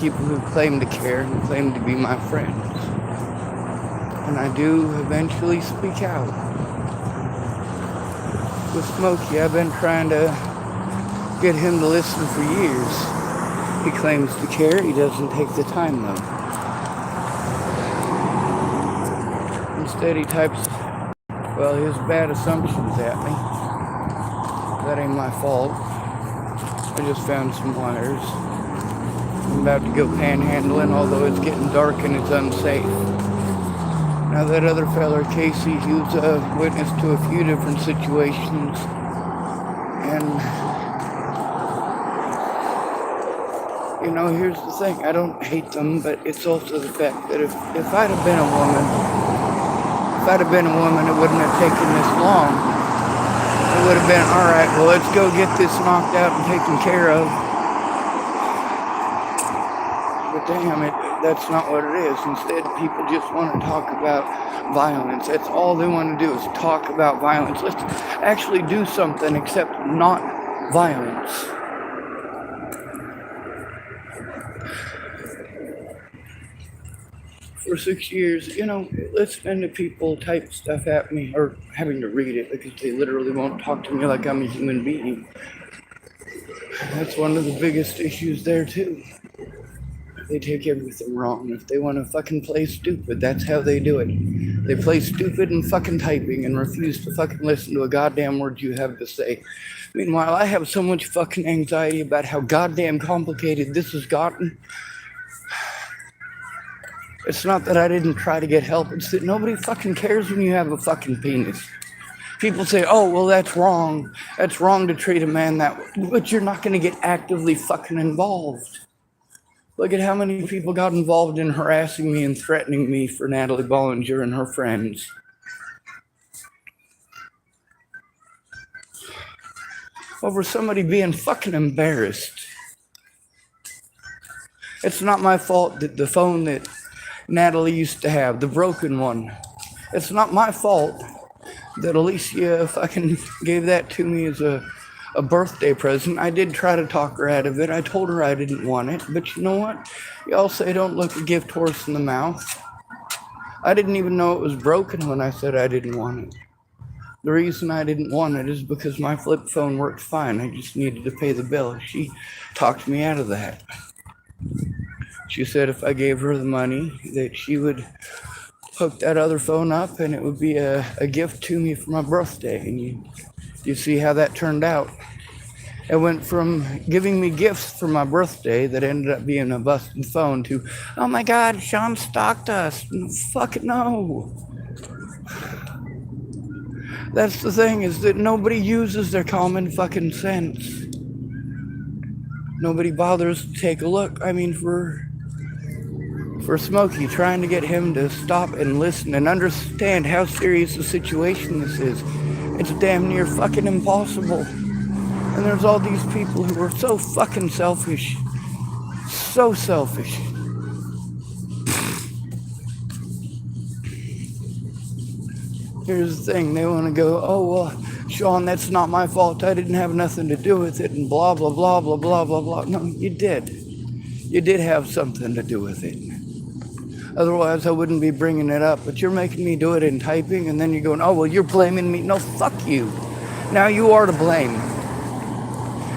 people who claim to care and claim to be my friends. And I do eventually speak out. With Smokey, I've been trying to get him to listen for years. He claims to care, he doesn't take the time though. Instead he types, well, his bad assumptions at me. That ain't my fault. I just found some wires. I'm about to go panhandling, although it's getting dark and it's unsafe. Now that other feller, Casey, he was a witness to a few different situations. And, you know, here's the thing. I don't hate them, but it's also the fact that if I'd have been a woman, it wouldn't have taken this long. It would have been, all right, well, let's go get this knocked out and taken care of. But damn it, that's not what it is. Instead, people just want to talk about violence. That's all they want to do is talk about violence. Let's actually do something except not violence. For 6 years, you know, listening to people type stuff at me, or having to read it because they literally won't talk to me like I'm a human being. That's one of the biggest issues there too. They take everything wrong. If they want to fucking play stupid, that's how they do it. They play stupid and fucking typing and refuse to fucking listen to a goddamn word you have to say. Meanwhile, I have so much fucking anxiety about how goddamn complicated this has gotten. It's not that I didn't try to get help, it's that nobody fucking cares when you have a fucking penis. People say, oh, well, that's wrong. That's wrong to treat a man that way. But you're not going to get actively fucking involved. Look at how many people got involved in harassing me and threatening me for Natalie Bollinger and her friends. Over somebody being fucking embarrassed. It's not my fault that the phone that Natalie used to have, the broken one, it's not my fault that Alicia fucking gave that to me as a birthday present. I did try to talk her out of it. I told her I didn't want it, but you know what? Y'all say don't look a gift horse in the mouth. I didn't even know it was broken when I said I didn't want it. The reason I didn't want it is because my flip phone worked fine. I just needed to pay the bill. She talked me out of that. She said if I gave her the money that she would hook that other phone up and it would be a gift to me for my birthday. And you see how that turned out. It went from giving me gifts for my birthday that ended up being a busted phone to, oh my God, Sean stalked us. Fuck no. That's the thing, is that nobody uses their common fucking sense. Nobody bothers to take a look. I mean, for Smokey, trying to get him to stop and listen and understand how serious the situation this is, it's damn near fucking impossible. And there's all these people who are so fucking selfish. So selfish. Here's the thing, they want to go, oh, well, Sean, that's not my fault. I didn't have nothing to do with it and blah, blah, blah, blah, blah, blah, blah. No, you did. You did have something to do with it. Otherwise, I wouldn't be bringing it up. But you're making me do it in typing, and then you're going, oh, well, you're blaming me. No, fuck you. Now you are to blame.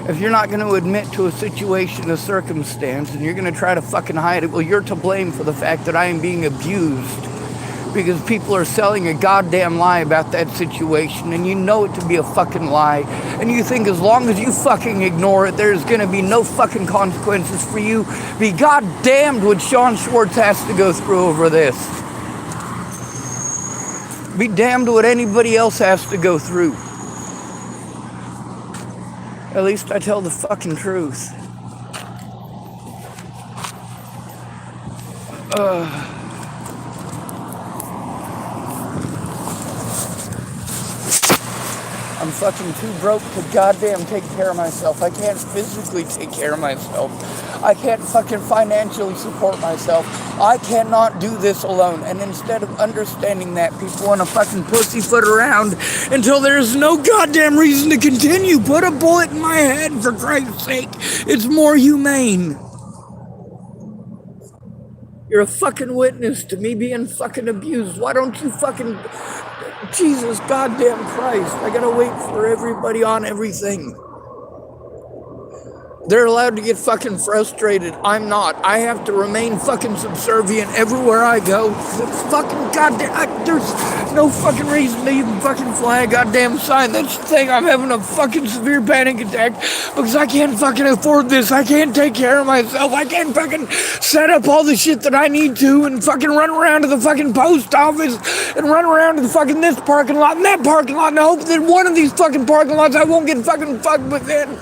If you're not going to admit to a situation, a circumstance, and you're going to try to fucking hide it, well, you're to blame for the fact that I am being abused. Because people are selling a goddamn lie about that situation, and you know it to be a fucking lie, and you think as long as you fucking ignore it, there's gonna be no fucking consequences for you. Be goddamned what Sean Schwartz has to go through over this. Be damned what anybody else has to go through. At least I tell the fucking truth. I'm fucking too broke to goddamn take care of myself. I can't physically take care of myself. I can't fucking financially support myself. I cannot do this alone. And instead of understanding that, people want to fucking pussyfoot around until there's no goddamn reason to continue. Put a bullet in my head, for Christ's sake. It's more humane. You're a fucking witness to me being fucking abused. Why don't you fucking... Jesus goddamn Christ. I gotta wait for everybody on everything. They're allowed to get fucking frustrated. I'm not. I have to remain fucking subservient everywhere I go. That's fucking goddamn... there's no fucking reason to even fucking fly a goddamn sign. That's the thing. I'm having a fucking severe panic attack because I can't fucking afford this. I can't take care of myself. I can't fucking set up all the shit that I need to and fucking run around to the fucking post office and run around to the fucking this parking lot and that parking lot and I hope that one of these fucking parking lots I won't get fucking fucked with then.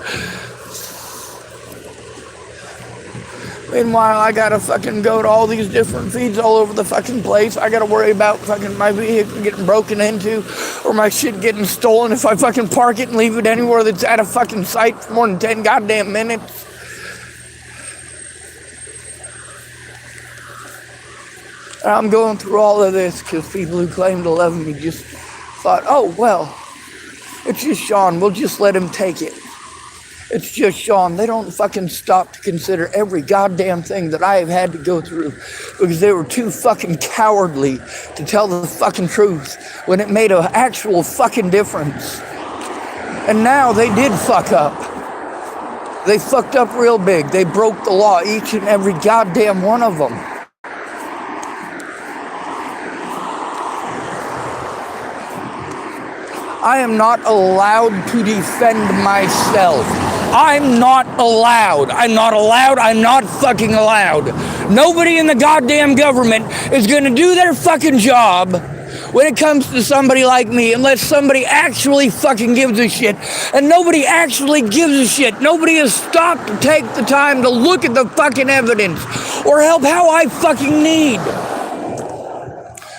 Meanwhile, I gotta fucking go to all these different feeds all over the fucking place. I gotta worry about fucking my vehicle getting broken into or my shit getting stolen if I fucking park it and leave it anywhere that's out of fucking sight for more than 10 goddamn minutes. And I'm going through all of this because people who claim to love me just thought, oh, well, it's just Sean. We'll just let him take it. It's just Sean. They don't fucking stop to consider every goddamn thing that I have had to go through because they were too fucking cowardly to tell the fucking truth when it made an actual fucking difference. And now they did fuck up. They fucked up real big. They broke the law, each and every goddamn one of them. I am not allowed to defend myself. I'm not allowed. I'm not allowed. I'm not fucking allowed. Nobody in the goddamn government is going to do their fucking job when it comes to somebody like me unless somebody actually fucking gives a shit. And nobody actually gives a shit. Nobody has stopped to take the time to look at the fucking evidence or help how I fucking need.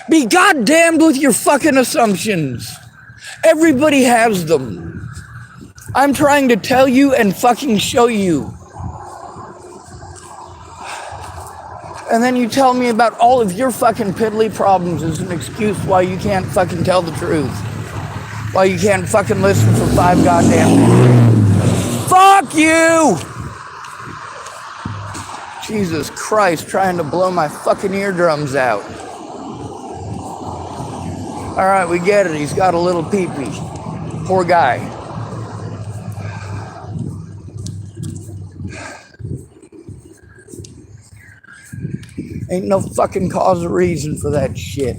Be goddamned with your fucking assumptions. Everybody has them. I'm trying to tell you and fucking show you. And then you tell me about all of your fucking piddly problems as an excuse why you can't fucking tell the truth. Why you can't fucking listen for 5 goddamn minutes. Fuck you! Jesus Christ, trying to blow my fucking eardrums out. Alright, we get it. He's got a little pee-pee. Poor guy. Ain't no fucking cause or reason for that shit.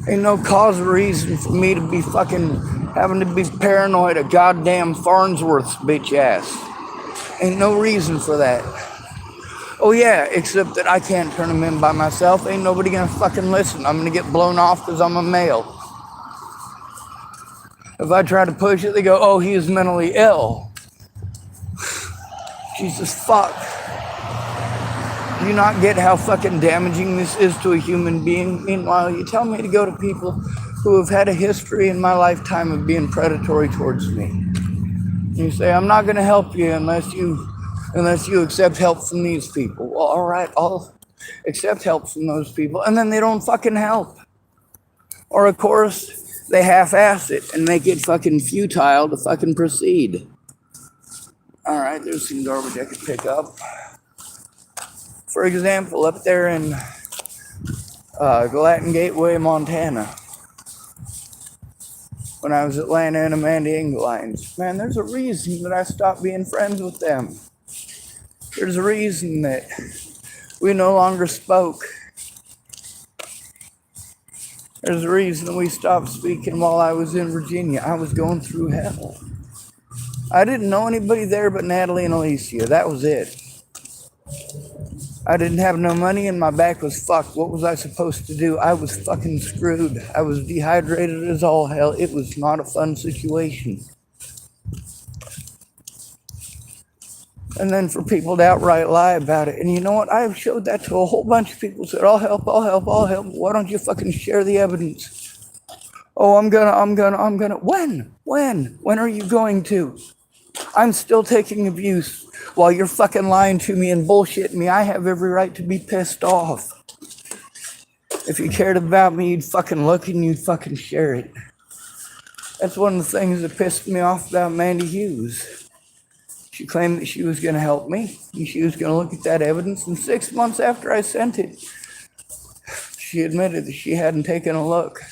Ain't no cause or reason for me to be fucking having to be paranoid of goddamn Farnsworth's bitch ass. Ain't no reason for that. Oh yeah, except that I can't turn him in by myself. Ain't nobody gonna fucking listen. I'm gonna get blown off because I'm a male. If I try to push it, they go, oh, he is mentally ill. Jesus fuck. Do you not get how fucking damaging this is to a human being? Meanwhile, you tell me to go to people who have had a history in my lifetime of being predatory towards me. You say, I'm not gonna help you unless you accept help from these people. Well, all right, I'll accept help from those people. And then they don't fucking help. Or, of course, they half-ass it and make it fucking futile to fucking proceed. All right, there's some garbage I could pick up. For example, up there in Gallatin Gateway, Montana, when I was at Atlanta and Amanda Engelines, man, there's a reason that I stopped being friends with them. There's a reason that we no longer spoke. There's a reason we stopped speaking while I was in Virginia. I was going through hell. I didn't know anybody there but Natalie and Alicia. That was it. I didn't have no money and my back was fucked. What was I supposed to do? I was fucking screwed. I was dehydrated as all hell. It was not a fun situation. And then for people to outright lie about it. And you know what? I've showed that to a whole bunch of people. Said, I'll help. Why don't you fucking share the evidence? Oh, I'm gonna. When are you going to? I'm still taking abuse while you're fucking lying to me and bullshitting me. I have every right to be pissed off. If you cared about me, you'd fucking look and you'd fucking share it. That's one of the things that pissed me off about Mandy Hughes. She claimed that she was going to help me, and she was going to look at that evidence, and 6 months after I sent it, she admitted that she hadn't taken a look.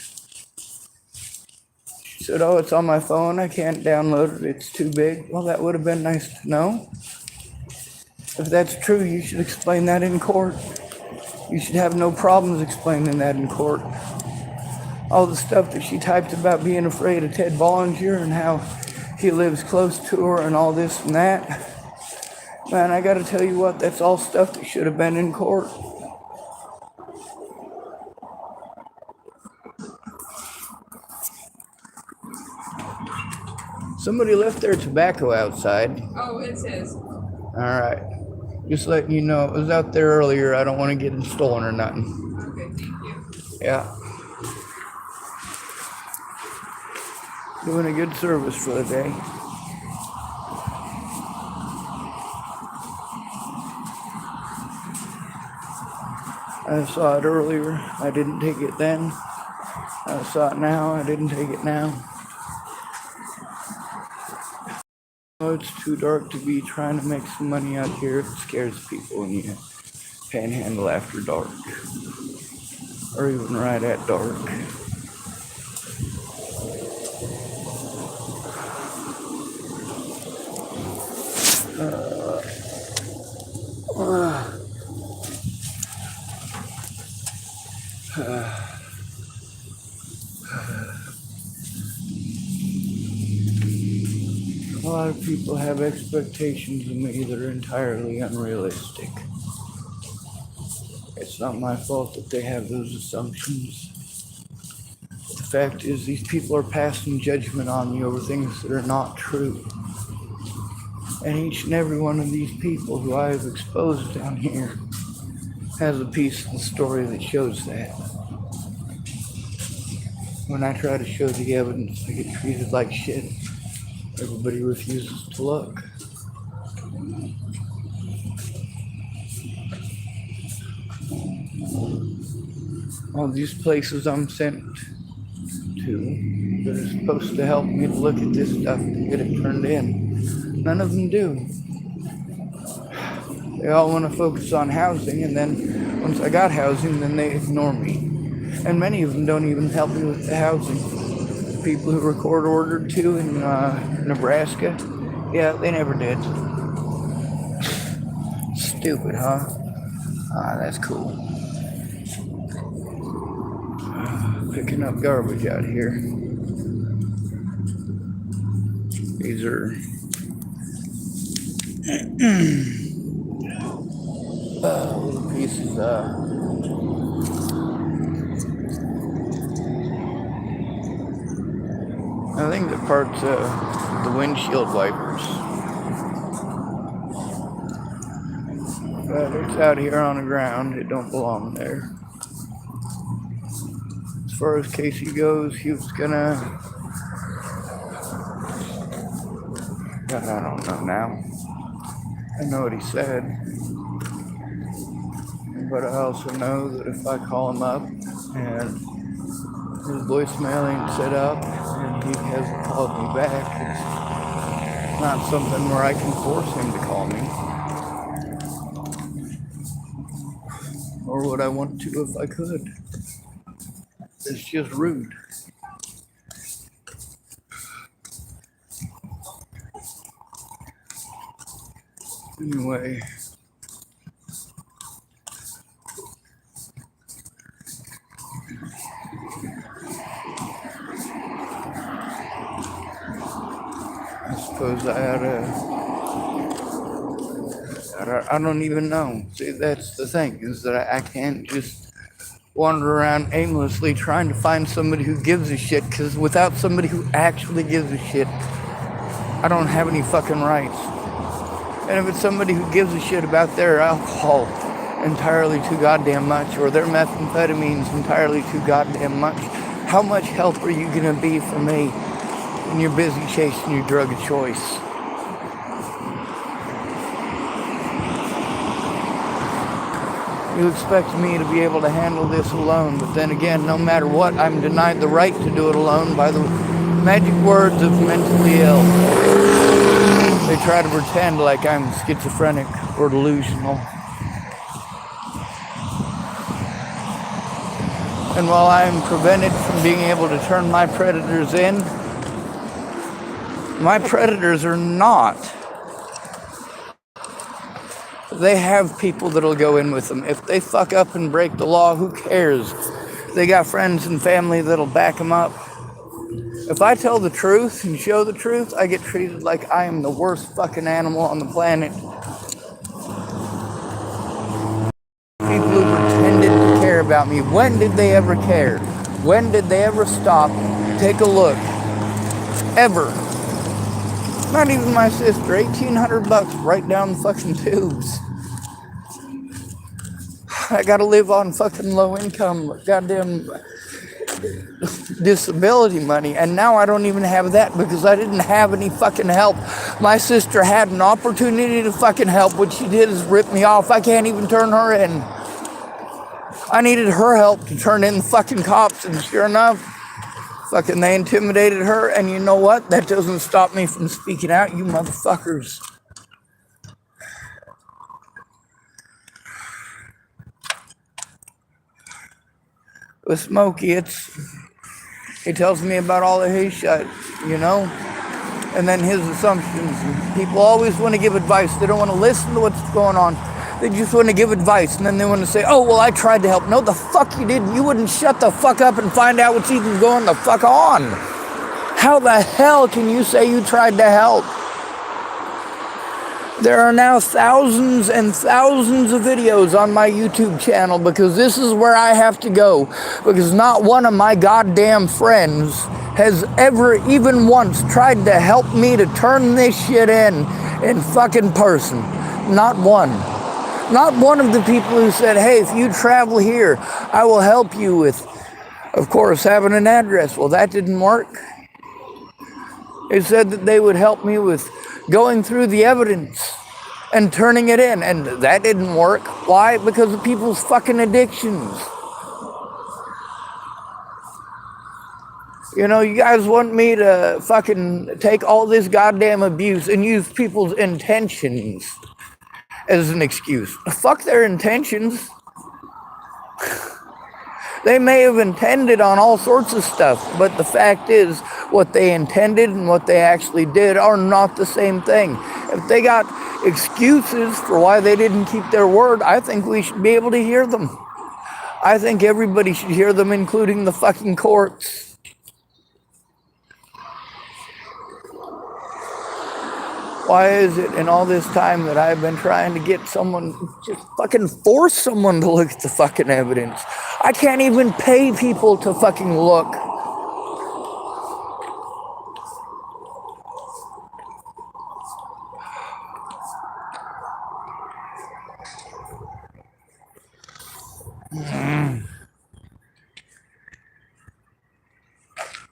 She said, oh, it's on my phone, I can't download it, it's too big. Well, that would have been nice to know. If that's true, you should explain that in court. You should have no problems explaining that in court. All the stuff that she typed about being afraid of Ted Bollinger and how he lives close to her and all this and that. Man, I gotta tell you what, that's all stuff that should have been in court. Somebody left their tobacco outside. Oh, it's his. Alright. Just letting you know, it was out there earlier. I don't want to get it stolen or nothing. Okay, thank you. Yeah. Doing a good service for the day. I saw it earlier. I didn't take it then. I saw it now. I didn't take it now. Oh, it's too dark to be trying to make some money out here. It scares people when you panhandle after dark. Or even right at dark. A lot of people have expectations of me that are entirely unrealistic. It's not my fault that they have those assumptions. The fact is, these people are passing judgment on me over things that are not true. And each and every one of these people who I have exposed down here has a piece of the story that shows that. When I try to show the evidence, I get treated like shit. Everybody refuses to look. All these places I'm sent to that are supposed to help me to look at this stuff and get it turned in, none of them do. They all want to focus on housing, and then once I got housing, then they ignore me. And many of them don't even help me with the housing. The people who were court ordered to in Nebraska, yeah, they never did. Stupid, huh? Ah, that's cool. Picking up garbage out here. These are little pieces. I think the parts of the windshield wipers. But it's out here on the ground. It don't belong there. As far as Casey goes, he was gonna... God, I don't know now. I know what he said. But I also know that if I call him up and his voicemail ain't set up and he hasn't called me back, it's not something where I can force him to call me. Or would I want to if I could? It's just rude. Anyway. I suppose I don't even know. See, that's the thing, is that I can't just wander around aimlessly trying to find somebody who gives a shit, because without somebody who actually gives a shit, I don't have any fucking rights. And if it's somebody who gives a shit about their alcohol entirely too goddamn much, or their methamphetamines entirely too goddamn much, how much help are you gonna be for me when you're busy chasing your drug of choice? You expect me to be able to handle this alone, but then again, no matter what, I'm denied the right to do it alone by the magic words of mentally ill. They try to pretend like I'm schizophrenic or delusional. And while I'm prevented from being able to turn my predators in, my predators are not. They have people that'll go in with them. If they fuck up and break the law, who cares? They got friends and family that'll back them up. If I tell the truth and show the truth, I get treated like I am the worst fucking animal on the planet. People who pretended to care about me, when did they ever care? When did they ever stop, take a look? Ever. Not even my sister. $1,800 right down the fucking tubes. I gotta live on fucking low income, goddamn disability money, and now I don't even have that because I didn't have any fucking help. My sister had an opportunity to fucking help. What she did is rip me off. I can't even turn her in. I needed her help to turn in the fucking cops, and sure enough, fucking they intimidated her, and you know what? That doesn't stop me from speaking out, you motherfuckers. With Smokey, he tells me about all of his shit, you know? And then his assumptions. People always want to give advice. They don't want to listen to what's going on. They just want to give advice, and then they want to say, oh, well, I tried to help. No, the fuck you didn't. You wouldn't shut the fuck up and find out what's even going the fuck on. How the hell can you say you tried to help? There are now thousands and thousands of videos on my YouTube channel because this is where I have to go. Because not one of my goddamn friends has ever even once tried to help me to turn this shit in fucking person. Not one. Not one of the people who said, hey, if you travel here, I will help you with, of course, having an address. Well, that didn't work. They said that they would help me with going through the evidence and turning it in, and that didn't work. Why? Because of people's fucking addictions. You know, you guys want me to fucking take all this goddamn abuse and use people's intentions as an excuse. Fuck their intentions. They may have intended on all sorts of stuff, but the fact is, what they intended and what they actually did are not the same thing. If they got excuses for why they didn't keep their word, I think we should be able to hear them. I think everybody should hear them, including the fucking courts. Why is it in all this time that I've been trying to get someone, just fucking force someone to look at the fucking evidence? I can't even pay people to fucking look.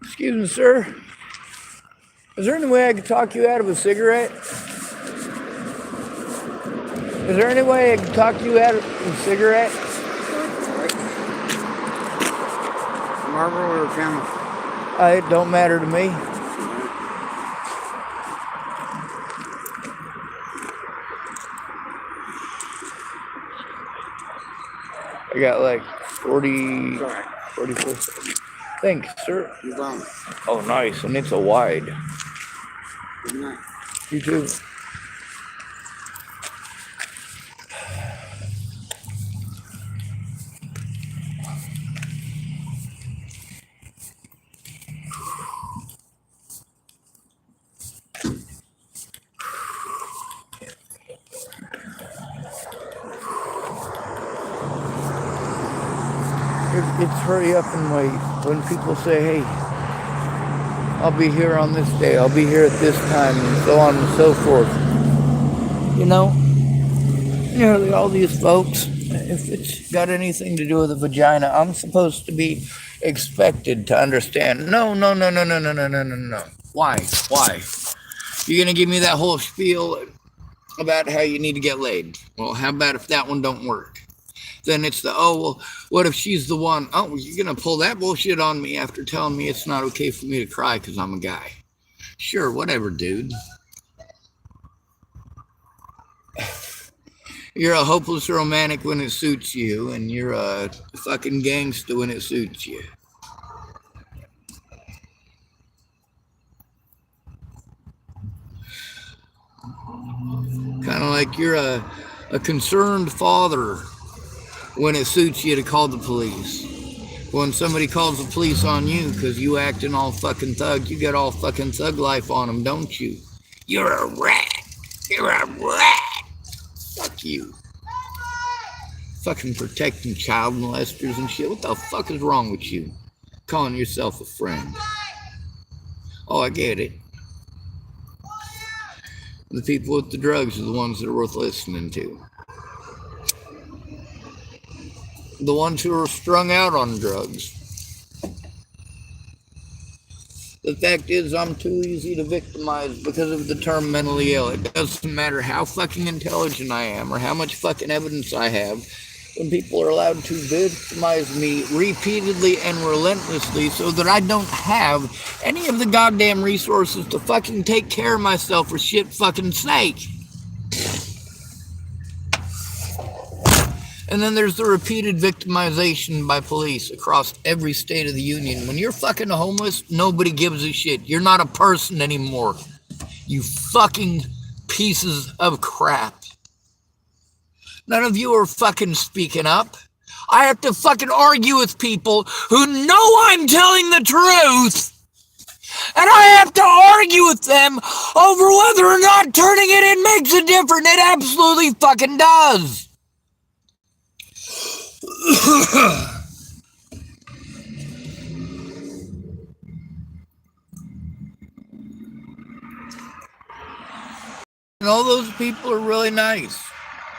Excuse me, sir. Is there any way I could talk you out of a cigarette? Is there any way I could talk you out of a cigarette? Marlboro or Camel? It don't matter to me. I got like 44. Thanks, sir. You're welcome. Oh, nice. And it's a wide. Good night. You too. It's hurry up and wait. When people say, hey, I'll be here on this day, I'll be here at this time, and so on and so forth. You know, nearly all these folks, if it's got anything to do with a vagina, I'm supposed to be expected to understand. No. Why? You're going to give me that whole spiel about how you need to get laid. Well, how about if that one don't work? Then it's the, oh, well, what if she's the one? Oh, you're going to pull that bullshit on me after telling me it's not okay for me to cry because I'm a guy. Sure, whatever, dude. You're a hopeless romantic when it suits you, and you're a fucking gangster when it suits you. Kind of like you're a concerned father when it suits you to call the police. When somebody calls the police on you because you acting all fucking thug, you got all fucking thug life on them, don't you? You're a rat. You're a rat. Fuck you. Fucking protecting child molesters and shit. What the fuck is wrong with you? Calling yourself a friend. Oh, I get it. The people with the drugs are the ones that are worth listening to. The ones who are strung out on drugs. The fact is, I'm too easy to victimize because of the term mentally ill. It doesn't matter how fucking intelligent I am or how much fucking evidence I have. When people are allowed to victimize me repeatedly and relentlessly so that I don't have any of the goddamn resources to fucking take care of myself for shit fucking sake. And then there's the repeated victimization by police across every state of the union. When you're fucking homeless, nobody gives a shit. You're not a person anymore. You fucking pieces of crap. None of you are fucking speaking up. I have to fucking argue with people who know I'm telling the truth. And I have to argue with them over whether or not turning it in makes a difference. It absolutely fucking does. And all those people are really nice.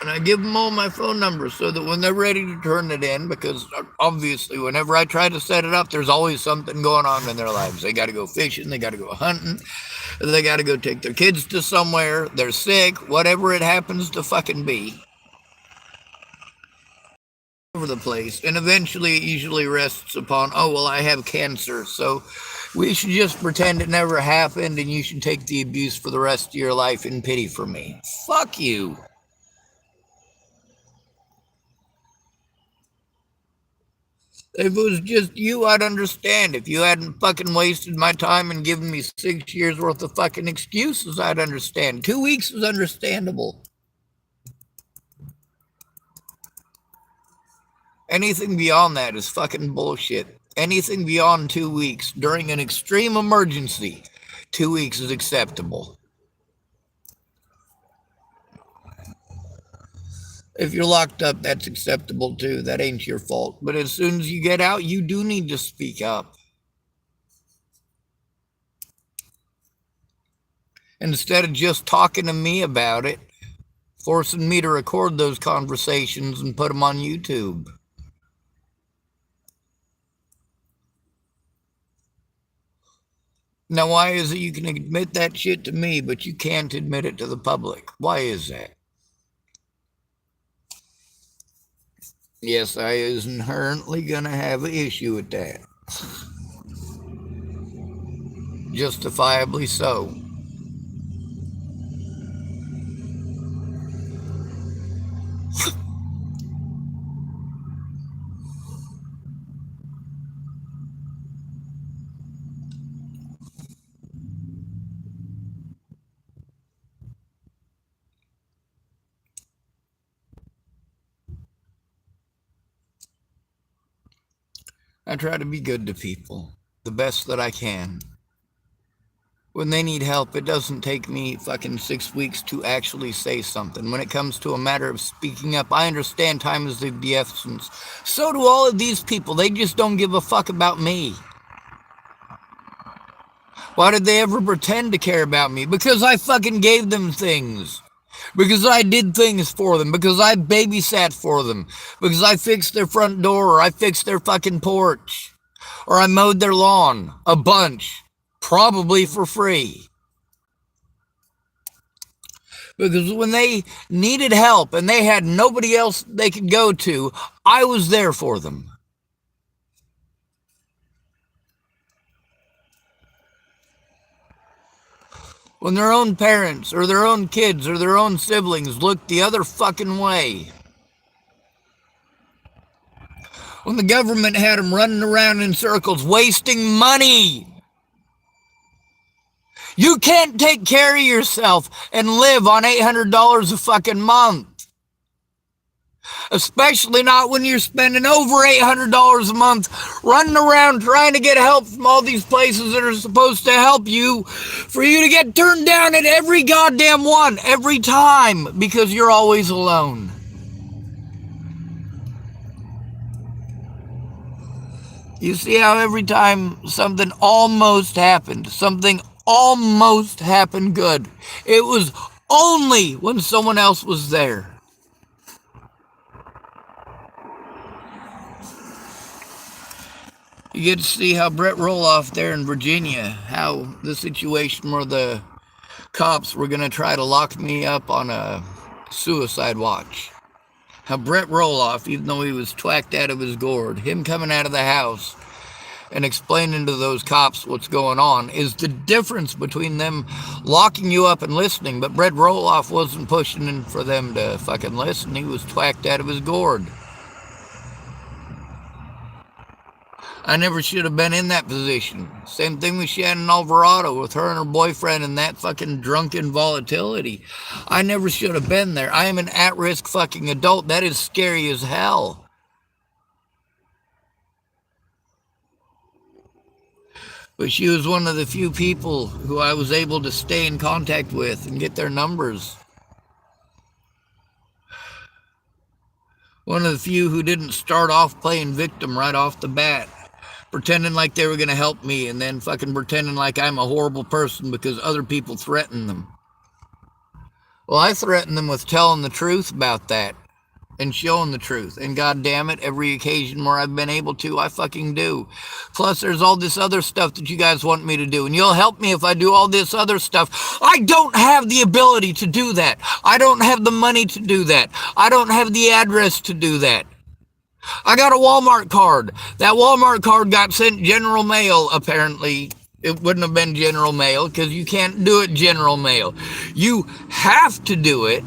And I give them all my phone numbers so that when they're ready to turn it in, because obviously whenever I try to set it up, there's always something going on in their lives. They got to go fishing, they got to go hunting, they got to go take their kids to somewhere, they're sick, whatever it happens to fucking be. Over the place, and eventually it usually rests upon, oh, well, I have cancer, so we should just pretend it never happened and you should take the abuse for the rest of your life in pity for me. Fuck you. If it was just you, I'd understand. If you hadn't fucking wasted my time and given me 6 years worth of fucking excuses, I'd understand. 2 weeks is understandable. Anything beyond that is fucking bullshit. Anything beyond 2 weeks during an extreme emergency, 2 weeks is acceptable. If you're locked up, that's acceptable too. That ain't your fault. But as soon as you get out, you do need to speak up. Instead of just talking to me about it, forcing me to record those conversations and put them on YouTube. Now, why is it you can admit that shit to me, but you can't admit it to the public? Why is that? Yes, I is inherently going to have an issue with that. Justifiably so. I try to be good to people, the best that I can. When they need help, it doesn't take me fucking 6 weeks to actually say something. When it comes to a matter of speaking up, I understand time is of the essence. So do all of these people. They just don't give a fuck about me. Why did they ever pretend to care about me? Because I fucking gave them things. Because I did things for them. Because I babysat for them. Because I fixed their front door, or I fixed their fucking porch. Or I mowed their lawn. A bunch. Probably for free. Because when they needed help and they had nobody else they could go to, I was there for them. when their own parents or their own kids or their own siblings look the other fucking way. When the government had them running around in circles wasting money. You can't take care of yourself and live on $800 a fucking month. Especially not when you're spending over $800 a month running around trying to get help from all these places that are supposed to help you, for you to get turned down at every goddamn one, every time, because you're always alone. You see how every time something almost happened good, it was only when someone else was there. You get to see how Brett Roloff there in Virginia, how the situation where the cops were going to try to lock me up on a suicide watch. How Brett Roloff, even though he was twacked out of his gourd, him coming out of the house and explaining to those cops what's going on is the difference between them locking you up and listening. But Brett Roloff wasn't pushing for them to fucking listen. He was twacked out of his gourd. I never should have been in that position. Same thing with Shannon Alvarado, with her and her boyfriend and that fucking drunken volatility. I never should have been there. I am an at-risk fucking adult. That is scary as hell. But she was one of the few people who I was able to stay in contact with and get their numbers. One of the few who didn't start off playing victim right off the bat, pretending like they were going to help me and then fucking pretending like I'm a horrible person because other people threaten them. Well, I threaten them with telling the truth about that and showing the truth. And God damn it, every occasion where I've been able to, I fucking do. Plus, there's all this other stuff that you guys want me to do. And you'll help me if I do all this other stuff. I don't have the ability to do that. I don't have the money to do that. I don't have the address to do that. I got a Walmart card. That Walmart card got sent general mail, apparently. It wouldn't have been general mail because you can't do it general mail. You have to do it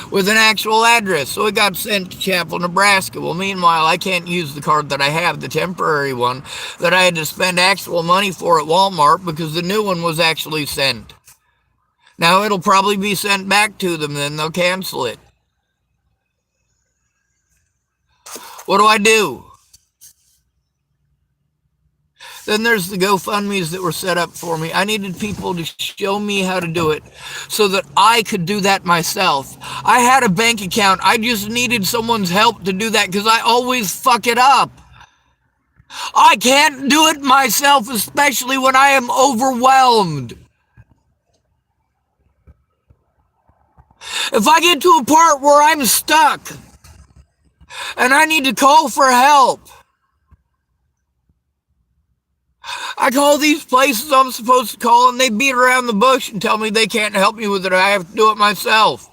with an actual address. So it got sent to Chapel, Nebraska. Well, meanwhile, I can't use the card that I have, the temporary one, that I had to spend actual money for at Walmart because the new one was actually sent. Now, it'll probably be sent back to them, then they'll cancel it. What do I do? Then there's the GoFundMes that were set up for me. I needed people to show me how to do it so that I could do that myself. I had a bank account. I just needed someone's help to do that because I always fuck it up. I can't do it myself, especially when I am overwhelmed. If I get to a part where I'm stuck and I need to call for help, I call these places I'm supposed to call and they beat around the bush and tell me they can't help me with it. I have to do it myself.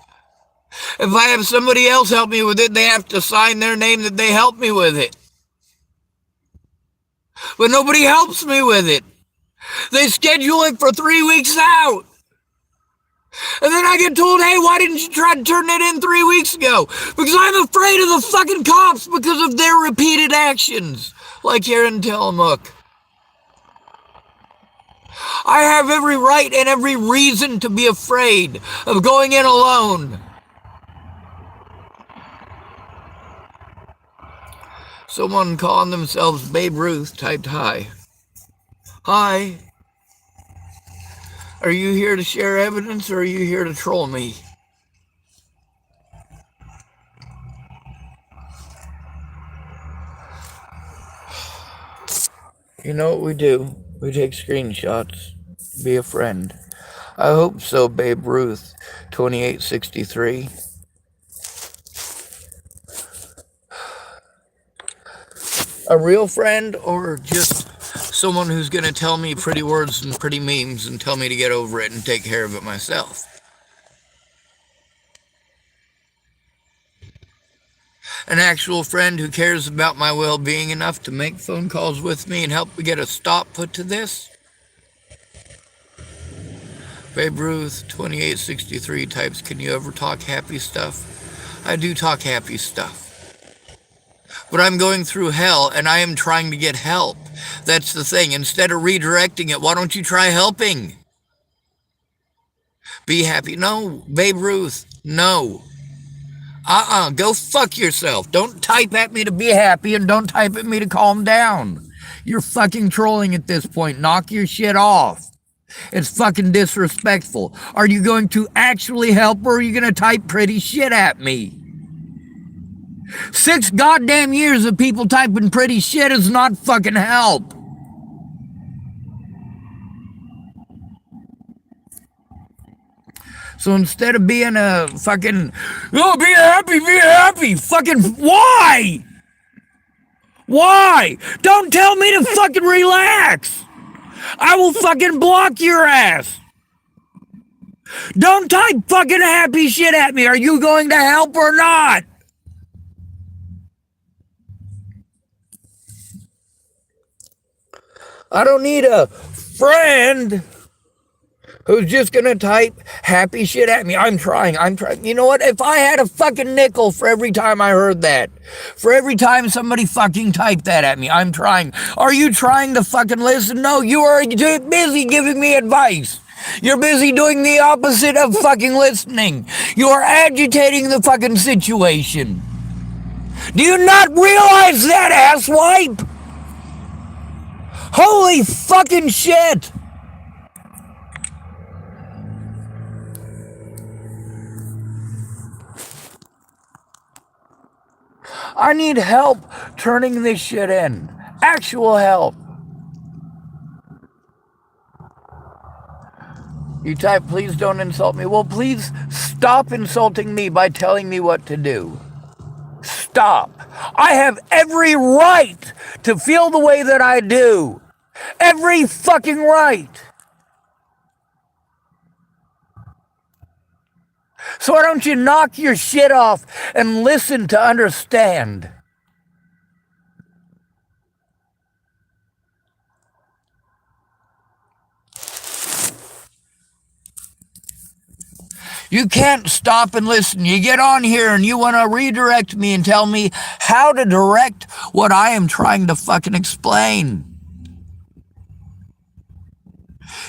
If I have somebody else help me with it, they have to sign their name that they helped me with it. But nobody helps me with it. They schedule it for 3 weeks out. And then I get told, hey, why didn't you try to turn it in 3 weeks ago? Because I'm afraid of the fucking cops because of their repeated actions. Like here in Tillamook. I have every right and every reason to be afraid of going in alone. Someone calling themselves Babe Ruth typed hi. Hi. Are you here to share evidence or are you here to troll me? You know what we do? We take screenshots. Be a friend. I hope so, Babe Ruth, 2863. A real friend or just someone who's going to tell me pretty words and pretty memes and tell me to get over it and take care of it myself? An actual friend who cares about my well-being enough to make phone calls with me and help me get a stop put to this? Babe Ruth 2863 types, can you ever talk happy stuff? I do talk happy stuff. But I'm going through hell and I am trying to get help. That's the thing. Instead of redirecting it, why don't you try helping? Be happy. No, Babe Ruth, no. Go fuck yourself. Don't type at me to be happy and don't type at me to calm down. You're fucking trolling at this point. Knock your shit off. It's fucking disrespectful. Are you going to actually help or are you going to type pretty shit at me? 6 goddamn years of people typing pretty shit is not fucking help. So instead of being a fucking, oh, be happy, fucking, why? Why? Don't tell me to fucking relax. I will fucking block your ass. Don't type fucking happy shit at me. Are you going to help or not? I don't need a friend who's just gonna type happy shit at me. I'm trying. You know what? If I had a fucking nickel for every time I heard that, for every time somebody fucking typed that at me, I'm trying. Are you trying to fucking listen? No, you are busy giving me advice. You're busy doing the opposite of fucking listening. You are agitating the fucking situation. Do you not realize that, asswipe? Holy fucking shit! I need help turning this shit in. Actual help. You type, please don't insult me. Well, please stop insulting me by telling me what to do. Stop. I have every right to feel the way that I do. Every fucking right. So why don't you knock your shit off and listen to understand? You can't stop and listen. You get on here and you want to redirect me and tell me how to direct what I am trying to fucking explain.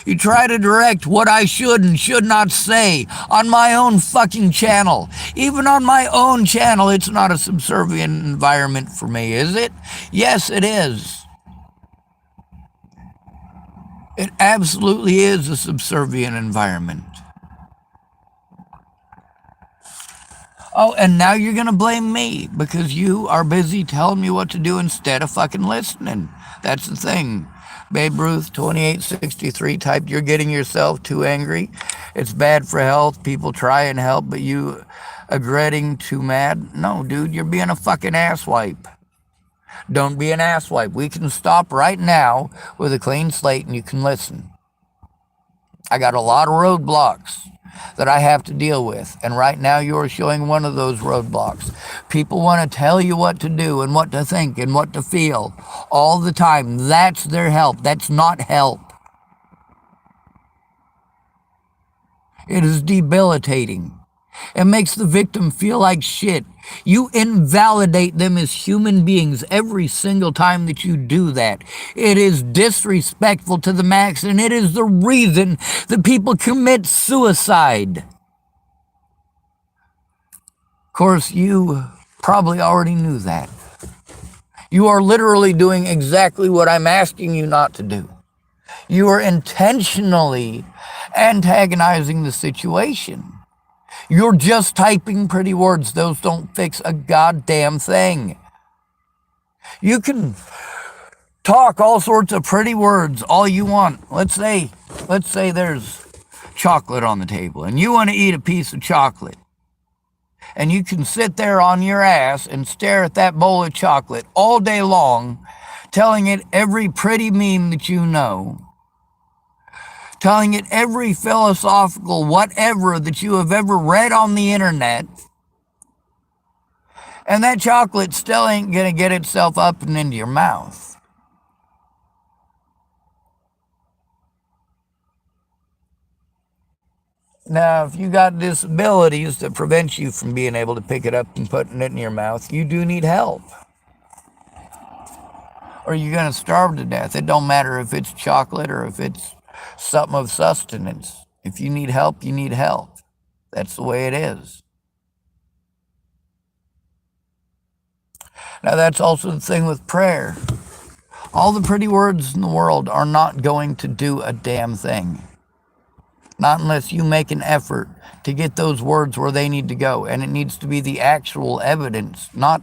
You try to direct what I should and should not say on my own fucking channel. Even on my own channel, it's not a subservient environment for me, is it? Yes, it is. It absolutely is a subservient environment. Oh, and now you're going to blame me because you are busy telling me what to do instead of fucking listening. That's the thing. Babe Ruth 2863 typed, you're getting yourself too angry. It's bad for health. People try and help, but you are getting too mad. No, dude, you're being a fucking asswipe. Don't be an asswipe. We can stop right now with a clean slate and you can listen. I got a lot of roadblocks that I have to deal with. And right now you are showing one of those roadblocks. People want to tell you what to do and what to think and what to feel all the time. That's their help. That's not help. It is debilitating. It makes the victim feel like shit. You invalidate them as human beings every single time that you do that. It is disrespectful to the max, and it is the reason that people commit suicide. Of course, you probably already knew that. You are literally doing exactly what I'm asking you not to do. You are intentionally antagonizing the situation. You're just typing pretty words. Those don't fix a goddamn thing. You can talk all sorts of pretty words all you want. Let's say there's chocolate on the table and you want to eat a piece of chocolate. And you can sit there on your ass and stare at that bowl of chocolate all day long, telling it every pretty meme that you know. Telling it every philosophical whatever that you have ever read on the internet. And that chocolate still ain't going to get itself up and into your mouth. Now, if you got disabilities that prevent you from being able to pick it up and putting it in your mouth, you do need help. Or you're going to starve to death. It don't matter if it's chocolate or if it's something of sustenance. If you need help, you need help. That's the way it is. Now, that's also the thing with prayer. All the pretty words in the world are not going to do a damn thing. Not unless you make an effort to get those words where they need to go. And it needs to be the actual evidence, not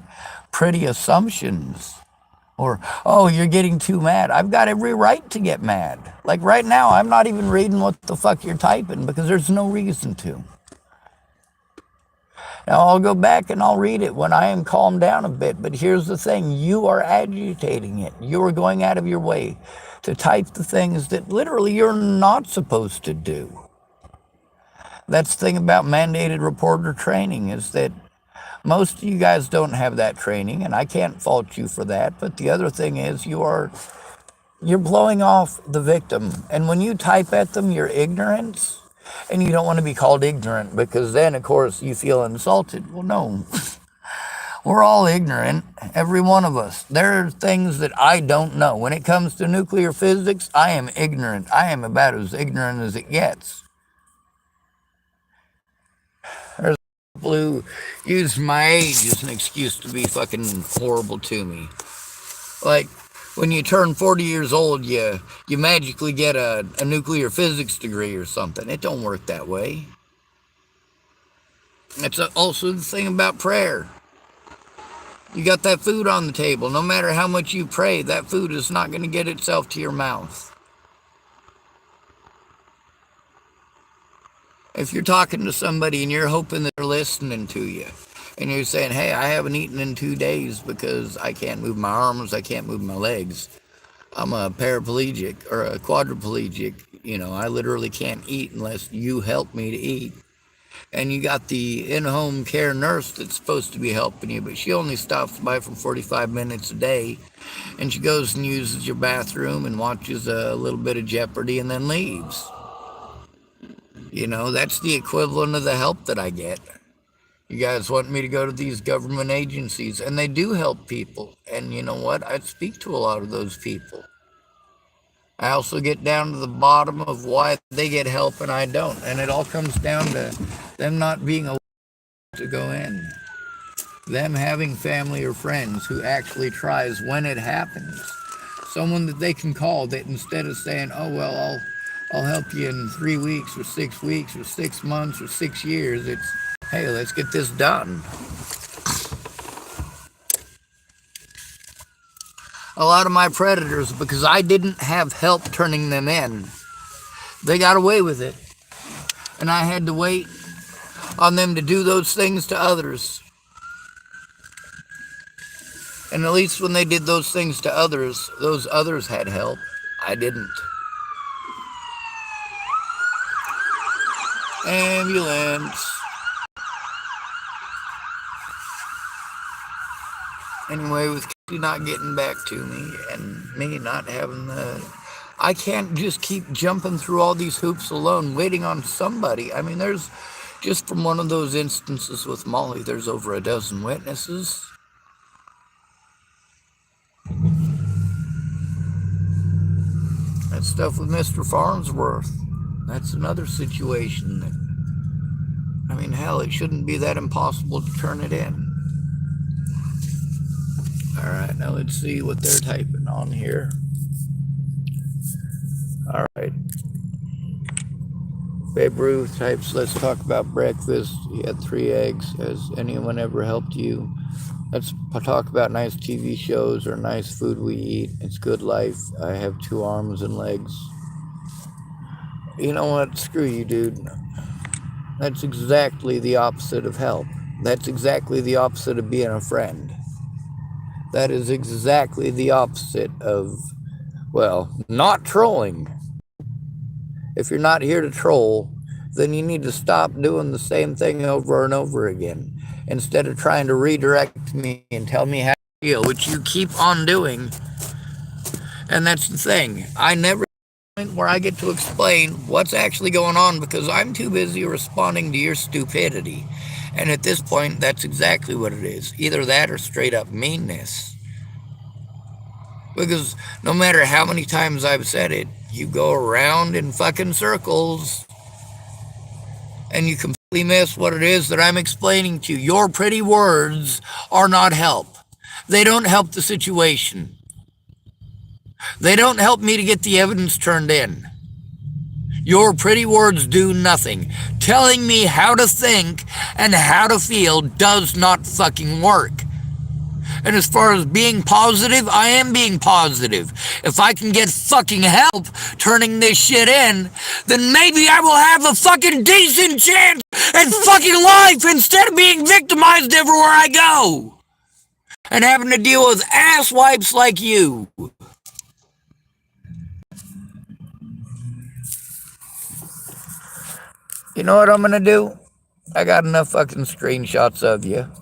pretty assumptions. Or, oh, you're getting too mad. I've got every right to get mad. Like right now, I'm not even reading what the fuck you're typing because there's no reason to. Now, I'll go back and I'll read it when I am calmed down a bit. But here's the thing. You are agitating it. You are going out of your way to type the things that literally you're not supposed to do. That's the thing about mandated reporter training is that most of you guys don't have that training, and I can't fault you for that. But the other thing is you're blowing off the victim. And when you type at them your ignorance, and you don't want to be called ignorant because then, of course, you feel insulted. Well, no. We're all ignorant, every one of us. There are things that I don't know. When it comes to nuclear physics, I am ignorant. I am about as ignorant as it gets. There's people who use my age as an excuse to be fucking horrible to me. Like, when you turn 40 years old, you magically get a nuclear physics degree or something. It don't work that way. It's also the thing about prayer. You got that food on the table. No matter how much you pray, that food is not going to get itself to your mouth. If you're talking to somebody and you're hoping that they're listening to you, and you're saying, hey, I haven't eaten in 2 days because I can't move my arms, I can't move my legs. I'm a paraplegic or a quadriplegic. You know, I literally can't eat unless you help me to eat. And you got the in-home care nurse that's supposed to be helping you, but she only stops by for 45 minutes a day. And she goes and uses your bathroom and watches a little bit of Jeopardy and then leaves. You know, that's the equivalent of the help that I get. You guys want me to go to these government agencies, and they do help people. And you know what? I speak to a lot of those people. I also get down to the bottom of why they get help and I don't. And it all comes down to them not being allowed to go in. Them having family or friends who actually tries when it happens. Someone that they can call that instead of saying, oh, well, I'll help you in 3 weeks or 6 weeks or 6 months or 6 years. It's, hey, let's get this done. A lot of my predators, because I didn't have help turning them in, they got away with it. And I had to wait on them to do those things to others. And at least when they did those things to others, those others had help. I didn't. Ambulance. Anyway, with Katie not getting back to me and me not having I can't just keep jumping through all these hoops alone, waiting on somebody. I mean, there's, just from one of those instances with Molly, there's over a dozen witnesses. That stuff with Mr. Farnsworth, that's another situation that, I mean, hell, it shouldn't be that impossible to turn it in. All right, now let's see what they're typing on here. All right. Babe Ruth types, let's talk about breakfast. You had 3 eggs. Has anyone ever helped you? Let's talk about nice TV shows or nice food we eat. It's good life. I have 2 arms and legs. You know what? Screw you, dude. That's exactly the opposite of help. That's exactly the opposite of being a friend. That is exactly the opposite of, well, not trolling. If you're not here to troll, then you need to stop doing the same thing over and over again. Instead of trying to redirect me and tell me how to feel, which you keep on doing. And that's the thing. I never where I get to explain what's actually going on because I'm too busy responding to your stupidity. And at this point, that's exactly what it is. Either that or straight up meanness. Because no matter how many times I've said it, you go around in fucking circles and you completely miss what it is that I'm explaining to you. Your pretty words are not help. They don't help the situation. They don't help me to get the evidence turned in. Your pretty words do nothing. Telling me how to think and how to feel does not fucking work. And as far as being positive, I am being positive. If I can get fucking help turning this shit in, then maybe I will have a fucking decent chance at fucking life instead of being victimized everywhere I go. And having to deal with asswipes like you. You know what I'm gonna do? I got enough fucking screenshots of you.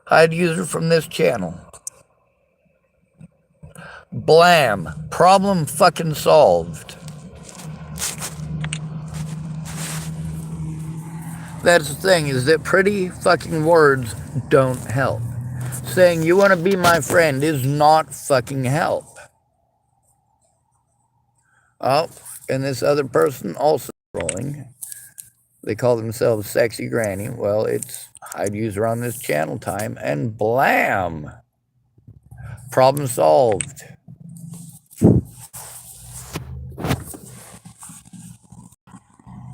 Hide user from this channel. Blam. Problem fucking solved. That's the thing, is that pretty fucking words don't help. Saying you want to be my friend is not fucking help. Oh, and this other person also trolling. They call themselves Sexy Granny. Well, it's hide user on this channel time, and blam! Problem solved.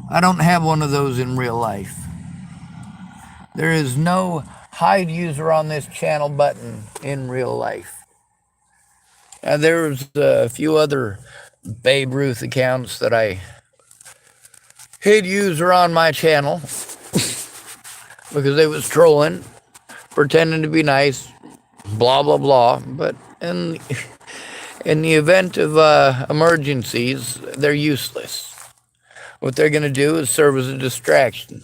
I don't have one of those in real life. There is no hide user on this channel button in real life. Now, there's a few other Babe Ruth accounts that I hid user on my channel because they was trolling, pretending to be nice, blah, blah, blah. But in the event of emergencies, they're useless. What they're going to do is serve as a distraction.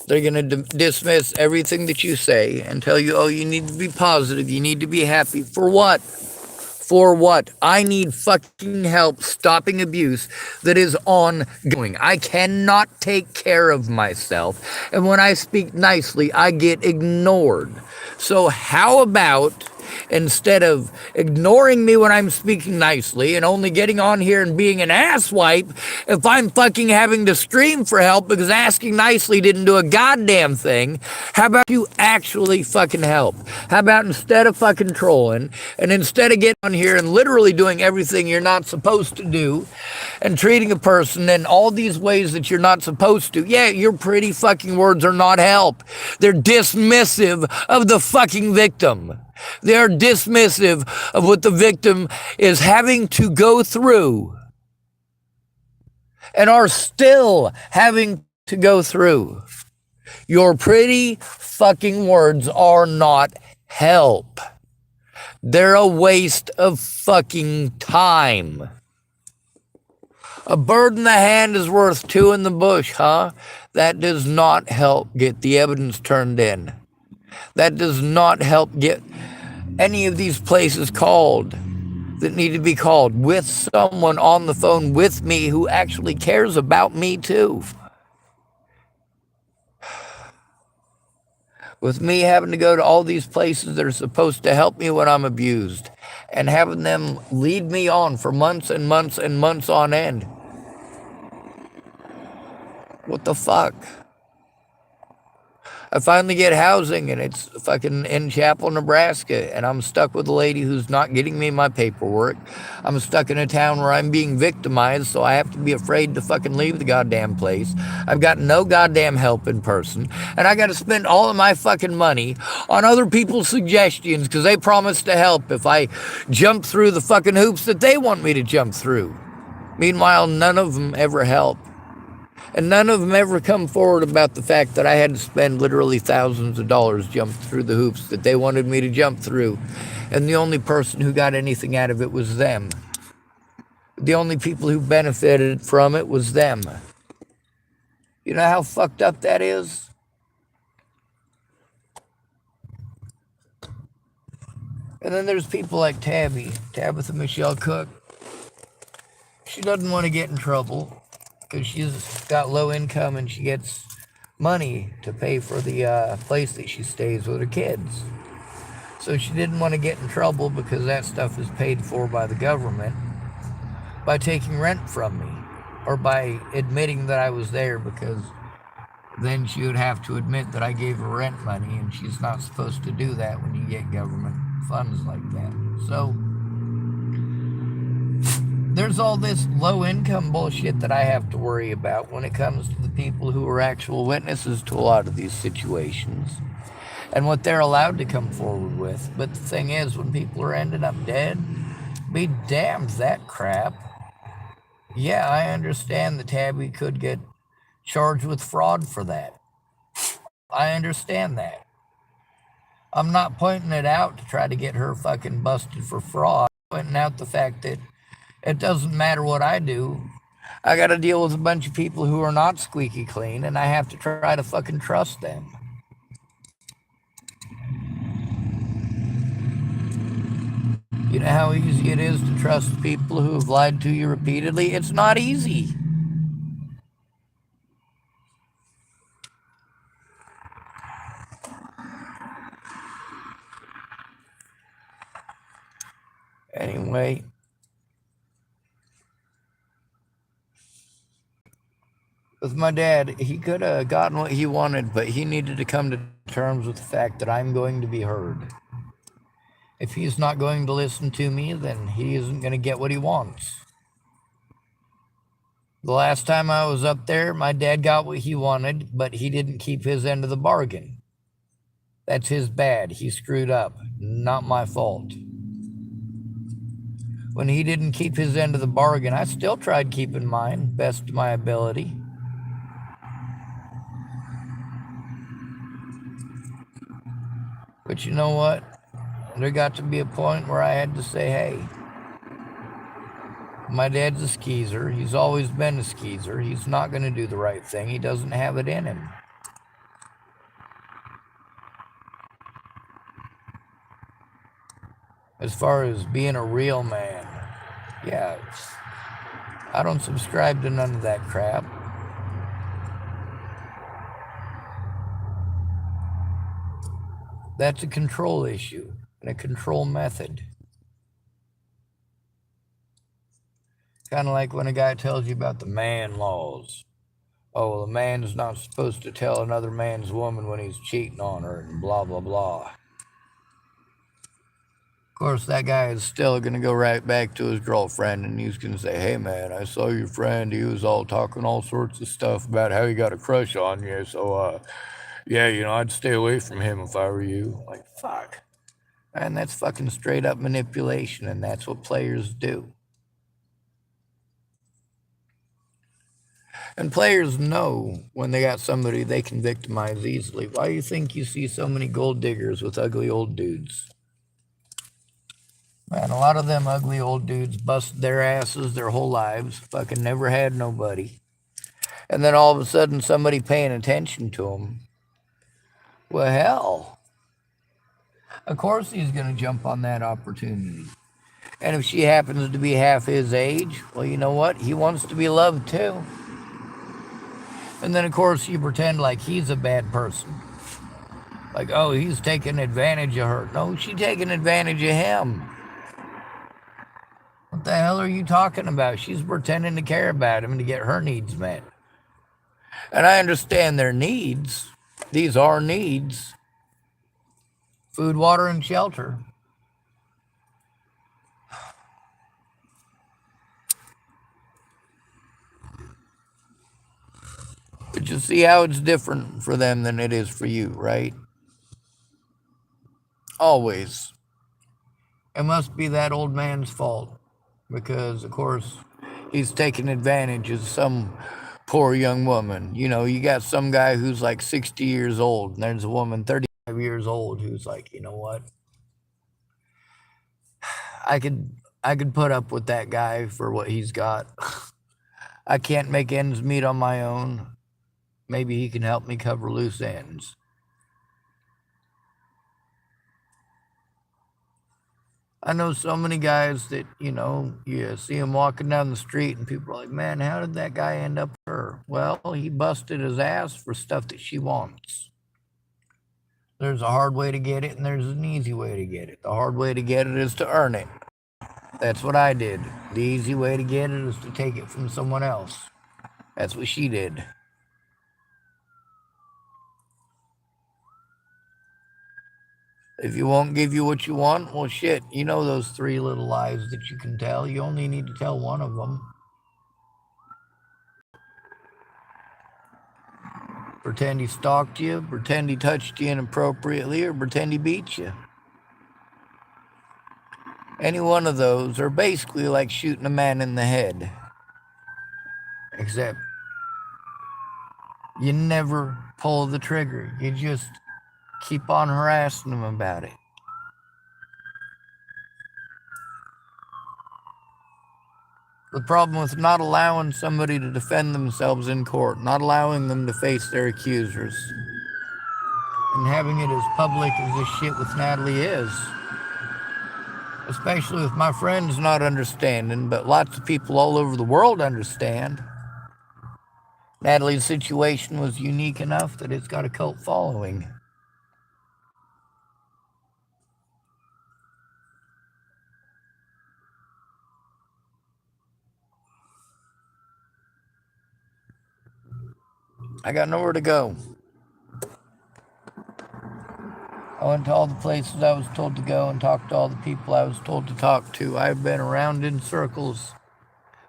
They're going to dismiss everything that you say and tell you, oh, you need to be positive, you need to be happy. For what? For what? I need fucking help stopping abuse that is ongoing. I cannot take care of myself. And when I speak nicely, I get ignored. So how about, instead of ignoring me when I'm speaking nicely and only getting on here and being an asswipe, if I'm fucking having to scream for help because asking nicely didn't do a goddamn thing, how about you actually fucking help? How about instead of fucking trolling and instead of getting on here and literally doing everything you're not supposed to do and treating a person in all these ways that you're not supposed to, yeah, your pretty fucking words are not help. They're dismissive of the fucking victim. They're dismissive of what the victim is having to go through and are still having to go through. Your pretty fucking words are not help. They're a waste of fucking time. A bird in the hand is worth two in the bush, huh? That does not help get the evidence turned in. That does not help get any of these places called that need to be called with someone on the phone with me who actually cares about me too. With me having to go to all these places that are supposed to help me when I'm abused and having them lead me on for months and months and months on end. What the fuck? I finally get housing, and it's fucking in Chapel, Nebraska, and I'm stuck with a lady who's not getting me my paperwork. I'm stuck in a town where I'm being victimized, so I have to be afraid to fucking leave the goddamn place. I've got no goddamn help in person, and I got to spend all of my fucking money on other people's suggestions because they promise to help if I jump through the fucking hoops that they want me to jump through. Meanwhile, none of them ever help. And none of them ever come forward about the fact that I had to spend literally thousands of dollars jumping through the hoops that they wanted me to jump through. And the only person who got anything out of it was them. The only people who benefited from it was them. You know how fucked up that is? And then there's people like Tabitha Michelle Cook. She doesn't want to get in trouble because she's got low income and she gets money to pay for the place that she stays with her kids. So she didn't want to get in trouble because that stuff is paid for by the government by taking rent from me or by admitting that I was there, because then she would have to admit that I gave her rent money, and she's not supposed to do that when you get government funds like that. So there's all this low income bullshit that I have to worry about when it comes to the people who are actual witnesses to a lot of these situations and what they're allowed to come forward with. But the thing is, when people are ending up dead, be damned that crap. Yeah, I understand that Tabby could get charged with fraud for that. I understand that. I'm not pointing it out to try to get her fucking busted for fraud. I'm pointing out the fact that it doesn't matter what I do. I got to deal with a bunch of people who are not squeaky clean, and I have to try to fucking trust them. You know how easy it is to trust people who have lied to you repeatedly? It's not easy. Anyway, with my dad, he could have gotten what he wanted, but he needed to come to terms with the fact that I'm going to be heard. If he's not going to listen to me, then he isn't going to get what he wants. The last time I was up there, my dad got what he wanted, but he didn't keep his end of the bargain. That's his bad. He screwed up. Not my fault. When he didn't keep his end of the bargain, I still tried keeping mine, best of my ability. But you know what? There got to be a point where I had to say, hey, my dad's a skeezer. He's always been a skeezer. He's not going to do the right thing. He doesn't have it in him. As far as being a real man, yeah, I don't subscribe to none of that crap. That's a control issue and a control method. Kind of like when a guy tells you about the man laws. Oh, well, a man's not supposed to tell another man's woman when he's cheating on her and blah, blah, blah. Of course, that guy is still going to go right back to his girlfriend and he's going to say, hey, man, I saw your friend. He was all talking all sorts of stuff about how he got a crush on you. So, yeah, you know, I'd stay away from him if I were you. Like, fuck. And that's fucking straight up manipulation, and that's what players do. And players know when they got somebody they can victimize easily. Why do you think you see so many gold diggers with ugly old dudes? Man, a lot of them ugly old dudes busted their asses their whole lives, fucking never had nobody. And then all of a sudden somebody paying attention to them. Well, hell, of course he's going to jump on that opportunity. And if she happens to be half his age, well, you know what? He wants to be loved too. And then, of course, you pretend like he's a bad person. Like, oh, he's taking advantage of her. No, she's taking advantage of him. What the hell are you talking about? She's pretending to care about him to get her needs met. And I understand their needs. These are needs. Food, water, and shelter. But you see how it's different for them than it is for you, right? Always. It must be that old man's fault. Because, of course, he's taking advantage of some poor young woman. You know, you got some guy who's like 60 years old, and there's a woman 35 years old who's like, you know what? I could put up with that guy for what he's got. I can't make ends meet on my own. Maybe he can help me cover loose ends. I know so many guys that, you see them walking down the street and people are like, man, how did that guy end up with her? Well, he busted his ass for stuff that she wants. There's a hard way to get it and there's an easy way to get it. The hard way to get it is to earn it. That's what I did. The easy way to get it is to take it from someone else. That's what she did. If you won't give you what you want, well, shit, you know those 3 little lies that you can tell. You only need to tell one of them. Pretend he stalked you, pretend he touched you inappropriately, or pretend he beat you. Any one of those are basically like shooting a man in the head. Except you never pull the trigger. You just keep on harassing them about it. The problem with not allowing somebody to defend themselves in court, not allowing them to face their accusers, and having it as public as this shit with Natalie is, especially with my friends not understanding, but lots of people all over the world understand. Natalie's situation was unique enough that it's got a cult following. I got nowhere to go. I went to all the places I was told to go and talked to all the people I was told to talk to. I've been around in circles.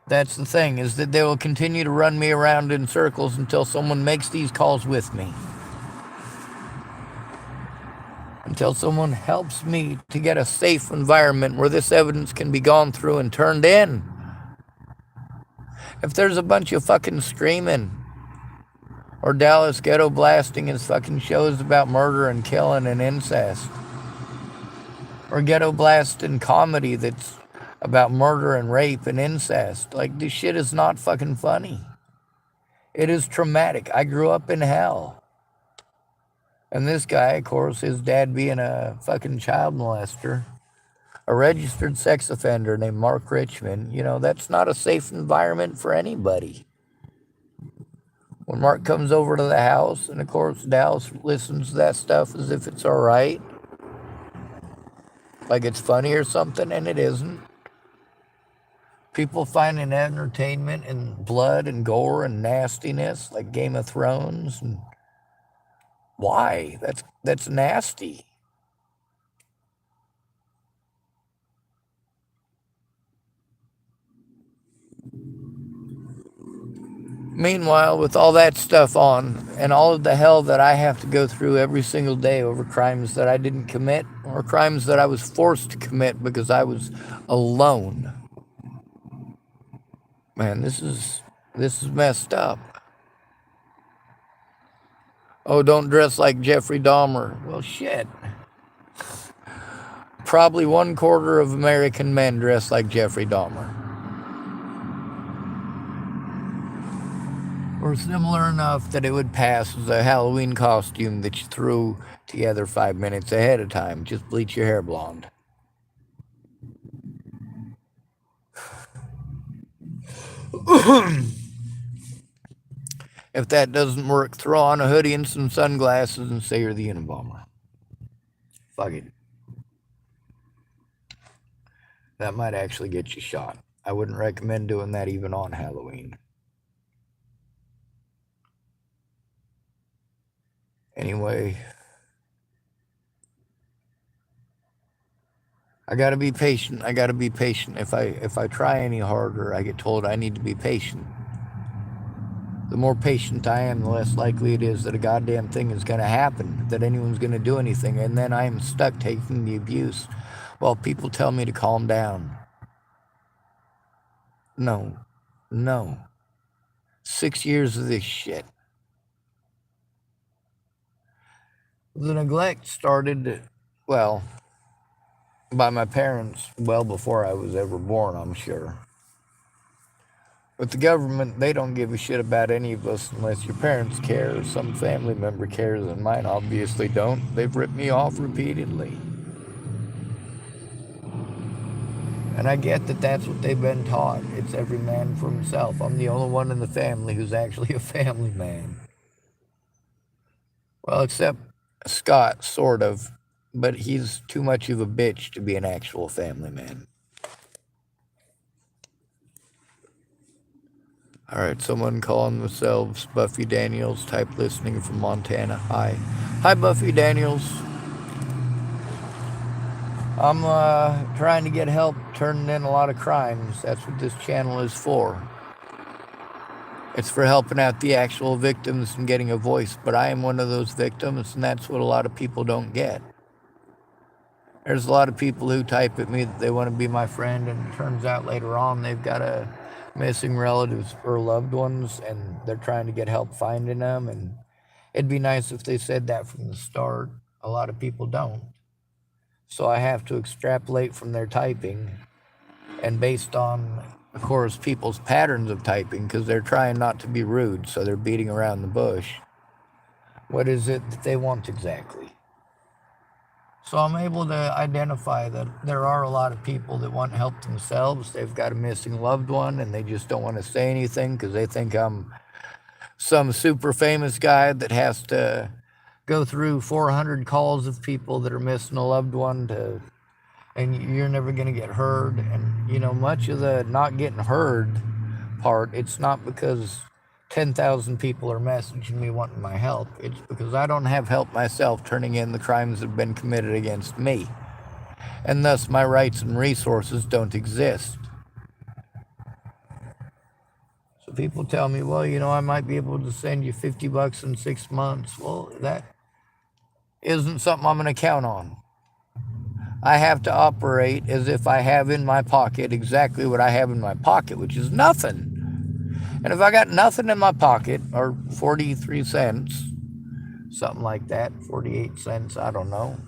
That's the thing, is that they will continue to run me around in circles until someone makes these calls with me. Until someone helps me to get a safe environment where this evidence can be gone through and turned in. If there's a bunch of fucking screaming, or Dallas ghetto blasting his fucking shows about murder and killing and incest, or ghetto blasting comedy that's about murder and rape and incest, like, this shit is not fucking funny. It is traumatic. I grew up in hell. And this guy, of course, his dad being a fucking child molester, a registered sex offender named Mark Richmond, that's not a safe environment for anybody. When Mark comes over to the house, and of course Dallas listens to that stuff as if it's all right, like it's funny or something, and it isn't. People finding entertainment in blood and gore and nastiness, like Game of Thrones. And why? That's nasty. Meanwhile, with all that stuff on, and all of the hell that I have to go through every single day over crimes that I didn't commit, or crimes that I was forced to commit because I was alone. Man, this is messed up. Oh, don't dress like Jeffrey Dahmer. Well, shit. Probably 1/4 of American men dress like Jeffrey Dahmer. Or similar enough that it would pass as a Halloween costume that you threw together 5 minutes ahead of time. Just bleach your hair blonde. If that doesn't work, throw on a hoodie and some sunglasses and say you're the Unabomber. Fuck it. That might actually get you shot. I wouldn't recommend doing that even on Halloween. Anyway, I gotta be patient. If I try any harder, I get told I need to be patient. The more patient I am, the less likely it is that a goddamn thing is gonna happen, that anyone's gonna do anything, and then I am stuck taking the abuse while people tell me to calm down. No. 6 years of this shit. The neglect started, well, by my parents well before I was ever born, I'm sure. But the government, they don't give a shit about any of us unless your parents care or some family member cares, and mine obviously don't. They've ripped me off repeatedly. And I get that that's what they've been taught. It's every man for himself. I'm the only one in the family who's actually a family man. Well, except Scott, sort of. But he's too much of a bitch to be an actual family man. All right, someone calling themselves Buffy Daniels, type listening from Montana. Hi. Hi, Buffy Daniels. I'm trying to get help turning in a lot of crimes. That's what this channel is for. It's for helping out the actual victims and getting a voice. But I am one of those victims, and that's what a lot of people don't get. There's a lot of people who type at me that they want to be my friend, and it turns out later on they've got a missing relatives or loved ones, and they're trying to get help finding them. And it'd be nice if they said that from the start. A lot of people don't. So I have to extrapolate from their typing, and based on, of course, people's patterns of typing, because they're trying not to be rude, so they're beating around the bush. What is it that they want exactly? So I'm able to identify that there are a lot of people that want help themselves. They've got a missing loved one, and they just don't want to say anything because they think I'm some super famous guy that has to go through 400 calls of people that are missing a loved one and you're never going to get heard. And, you know, much of the not getting heard part, it's not because 10,000 people are messaging me wanting my help. It's because I don't have help myself turning in the crimes that have been committed against me. And thus my rights and resources don't exist. So people tell me, well, you know, I might be able to send you $50 in 6 months. Well, that isn't something I'm going to count on. I have to operate as if I have in my pocket exactly what I have in my pocket, which is nothing. And if I got nothing in my pocket, or 43 cents, something like that, 48 cents, I don't know.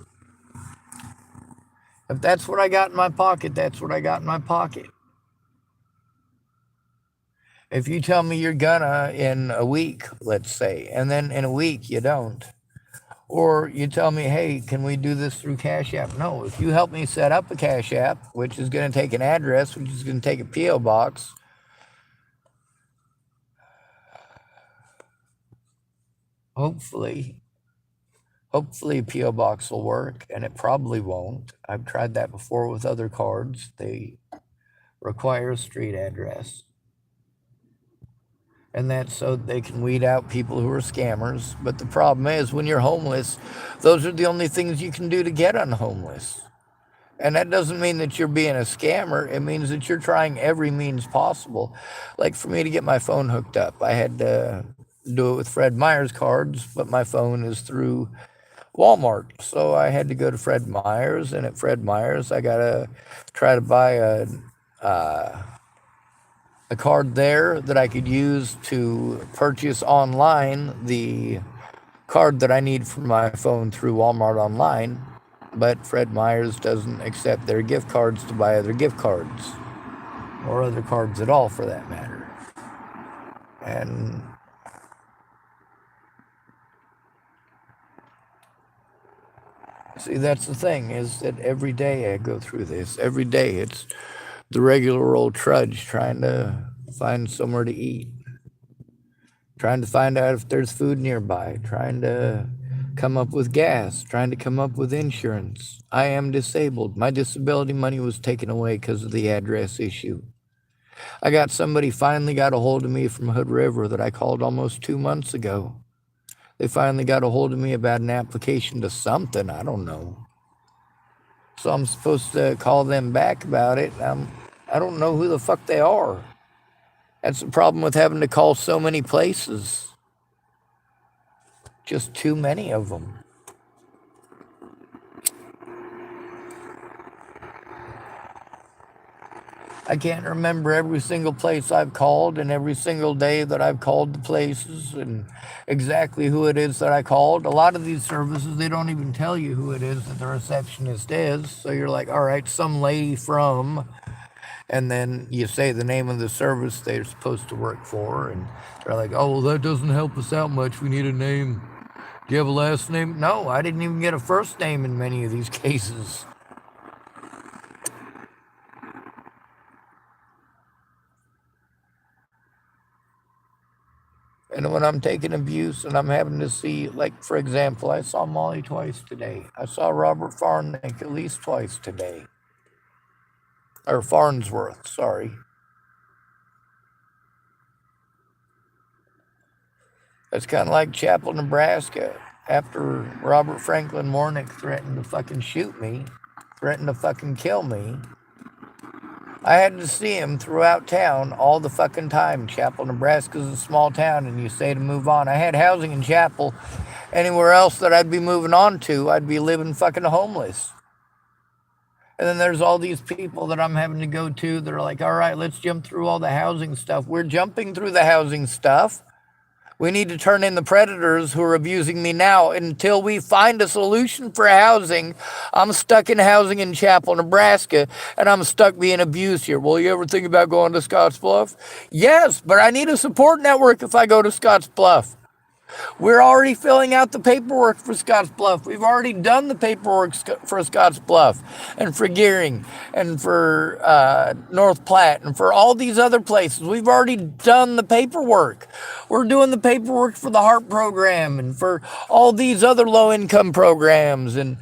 If that's what I got in my pocket, that's what I got in my pocket. If you tell me you're gonna in a week, let's say, and then in a week you don't, or you tell me, hey, can we do this through Cash App? No, if you help me set up a Cash App, which is going to take an address, which is going to take a P.O. box, hopefully a P.O. box will work, and it probably won't. I've tried that before with other cards. They require a street address. And that's so they can weed out people who are scammers. But the problem is, when you're homeless, those are the only things you can do to get unhomeless. And that doesn't mean that you're being a scammer. It means that you're trying every means possible. Like for me to get my phone hooked up, I had to do it with Fred Meyer's cards, but my phone is through Walmart. So I had to go to Fred Meyer's, and at Fred Meyer's, I got to try to buy a card there that I could use to purchase online the card that I need for my phone through Walmart online. But Fred Meyer's doesn't accept their gift cards to buy other gift cards, or other cards at all for that matter. And see, that's the thing, is that every day I go through this. Every day it's the regular old trudge trying to find somewhere to eat, trying to find out if there's food nearby, trying to come up with gas, trying to come up with insurance. I am disabled. My disability money was taken away because of the address issue. I got somebody finally got a hold of me from Hood River that I called almost 2 months ago. They finally got a hold of me about an application to something, I don't know. So I'm supposed to call them back about it. I don't know who the fuck they are. That's the problem with having to call so many places. Just too many of them. I can't remember every single place I've called and every single day that I've called the places and exactly who it is that I called. A lot of these services, they don't even tell you who it is that the receptionist is. So you're like, all right, some lady from, and then you say the name of the service they're supposed to work for, and they're like, oh, well, that doesn't help us out much. We need a name. Do you have a last name? No, I didn't even get a first name in many of these cases. And when I'm taking abuse and I'm having to see, like, for example, I saw Molly twice today. I saw Robert Farnick at least twice today. Or Farnsworth, sorry. It's kind of like Chapel, Nebraska. After Robert Franklin Warnick threatened to fucking shoot me, threatened to fucking kill me, I had to see him throughout town all the fucking time. Chapel, Nebraska is a small town, and you say to move on. I had housing in Chapel. Anywhere else that I'd be moving on to, I'd be living fucking homeless. And then there's all these people that I'm having to go to that are like, all right, let's jump through all the housing stuff. We're jumping through the housing stuff. We need to turn in the predators who are abusing me now. Until we find a solution for housing, I'm stuck in housing in Chapel, Nebraska, and I'm stuck being abused here. Will you ever think about going to Scottsbluff? Yes, but I need a support network if I go to Scottsbluff. We're already filling out the paperwork for Scottsbluff. We've already done the paperwork for Scottsbluff and for Gearing and for North Platte and for all these other places. We've already done the paperwork. We're doing the paperwork for the HARP program and for all these other low-income programs. And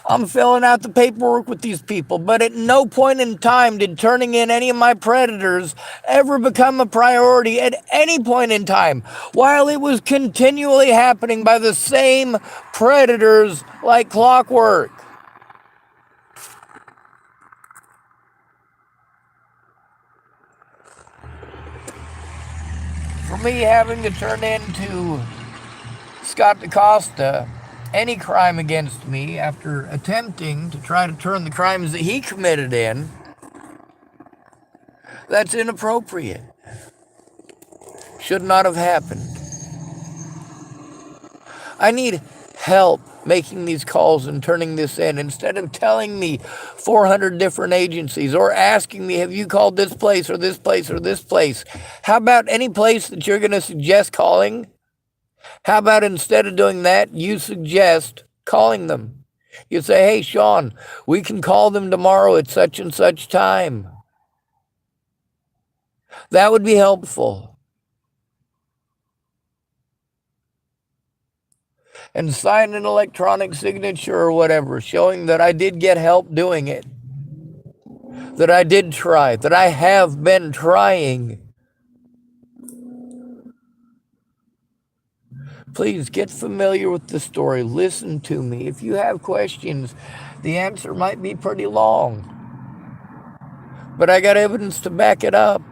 I'm filling out the paperwork with these people. But at no point in time did turning in any of my predators ever become a priority at any point in time, while it was continually happening by the same predators like clockwork. For me having to turn into Scott DaCosta any crime against me after attempting to try to turn the crimes that he committed in, that's inappropriate. Should not have happened. I need help making these calls and turning this in. Instead of telling me 400 different agencies or asking me, have you called this place or this place or this place? How about any place that you're going to suggest calling? How about instead of doing that, you suggest calling them? You say, hey, Sean, we can call them tomorrow at such and such time. That would be helpful. And sign an electronic signature or whatever, showing that I did get help doing it, that I did try, that I have been trying. Please get familiar with the story. Listen to me. If you have questions, the answer might be pretty long, but I got evidence to back it up.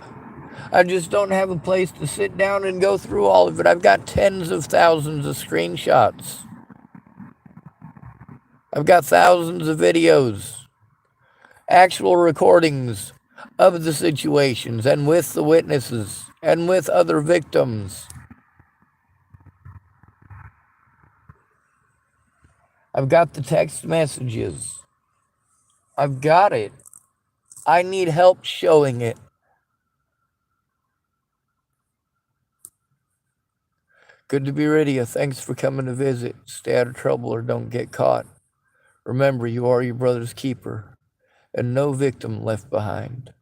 I just don't have a place to sit down and go through all of it. I've got tens of thousands of screenshots. I've got thousands of videos, actual recordings of the situations and with the witnesses and with other victims. I've got the text messages. I've got it. I need help showing it. Good to be rid of you. Thanks for coming to visit. Stay out of trouble or don't get caught. Remember, you are your brother's keeper, and no victim left behind.